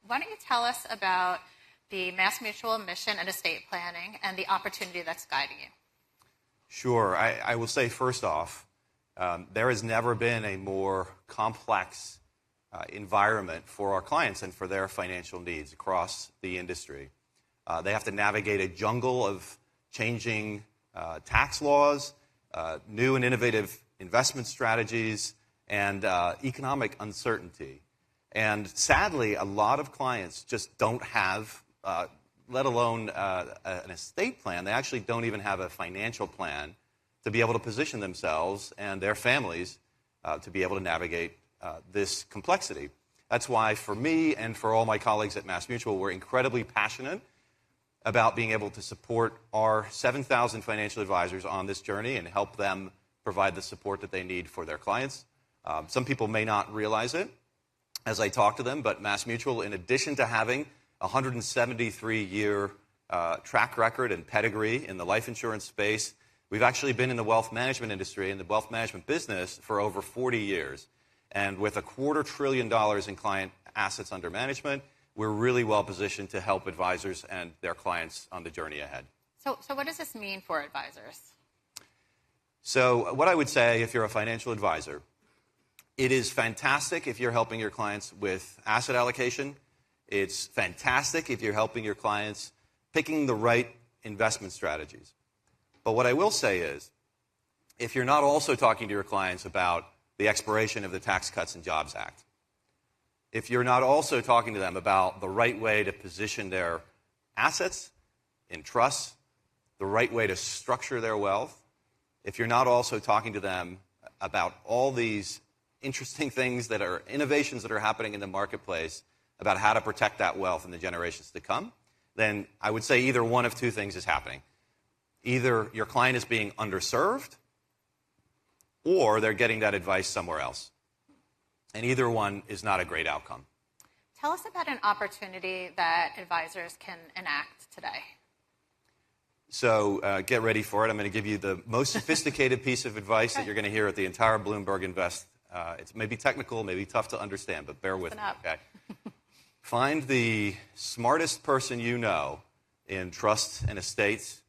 Why don't you tell us about the MassMutual mission and estate planning and the opportunity that's guiding you? Sure. I will say first off, there has never been a more complex environment for our clients and for their financial needs across the industry. They have to navigate a jungle of changing tax laws, new and innovative investment strategies, and economic uncertainty. And sadly, a lot of clients just don't have, let alone an estate plan. They actually don't even have a financial plan to be able to position themselves and their families to be able to navigate this complexity. That's why for me and for all my colleagues at MassMutual, we're incredibly passionate about being able to support our 7,000 financial advisors on this journey and help them provide the support that they need for their clients. Some people may not realize it as I talk to them, but MassMutual, in addition to having a 173-year track record and pedigree in the life insurance space, we've actually been in the wealth management industry, in the wealth management business, for over 40 years. And with $250 billion in client assets under management, we're really well positioned to help advisors and their clients on the journey ahead. So what does this mean for advisors? So what I would say, if you're a financial advisor, it is fantastic if you're helping your clients with asset allocation. It's fantastic if you're helping your clients picking the right investment strategies. But what I will say is, if you're not also talking to your clients about the expiration of the Tax Cuts and Jobs Act, if you're not also talking to them about the right way to position their assets in trusts, the right way to structure their wealth, if you're not also talking to them about all these interesting things that are innovations that are happening in the marketplace about how to protect that wealth in the generations to come, then I would say either one of two things is happening. Either your client is being underserved, or they're getting that advice somewhere else. And either one is not a great outcome. Tell us about an opportunity that advisors can enact today. So get ready for it. I'm going to give you the most sophisticated piece of advice that you're going to hear at the entire Bloomberg Invest. It's maybe technical, maybe tough to understand, but bear with me, okay? Find the smartest person you know in trusts and estates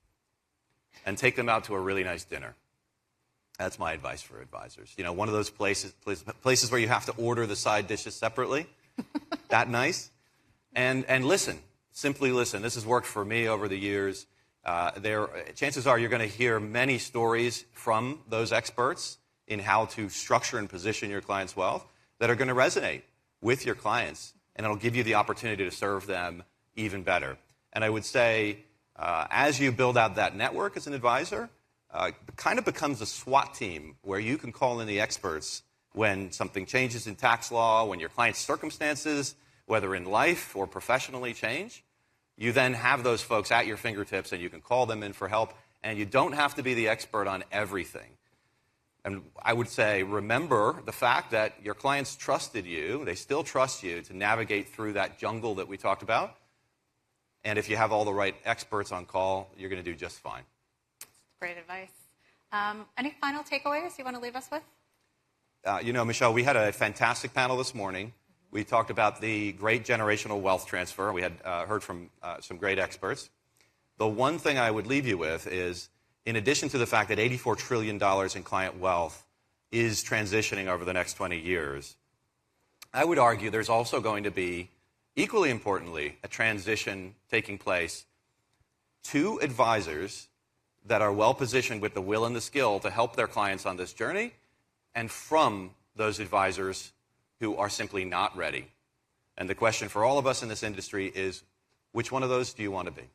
and take them out to a really nice dinner. That's my advice for advisors. You know, one of those places where you have to order the side dishes separately, that nice. And listen, simply listen. This has worked for me over the years. Chances are you're going to hear many stories from those experts in how to structure and position your clients' wealth that are going to resonate with your clients, and it'll give you the opportunity to serve them even better. And I would say, as you build out that network as an advisor, it kind of becomes a SWAT team where you can call in the experts when something changes in tax law, when your client's circumstances, whether in life or professionally, change. You then have those folks at your fingertips, and you can call them in for help, and you don't have to be the expert on everything. And I would say, remember the fact that your clients trusted you, they still trust you to navigate through that jungle that we talked about. And if you have all the right experts on call, you're going to do just fine. Great advice. Any final takeaways you want to leave us with? Michelle, we had a fantastic panel this morning. We talked about the great generational wealth transfer. We had heard from some great experts. The one thing I would leave you with is, in addition to the fact that $84 trillion in client wealth is transitioning over the next 20 years, I would argue there's also going to be, equally importantly, a transition taking place to advisors that are well positioned with the will and the skill to help their clients on this journey, and from those advisors who are simply not ready. And the question for all of us in this industry is, which one of those do you want to be?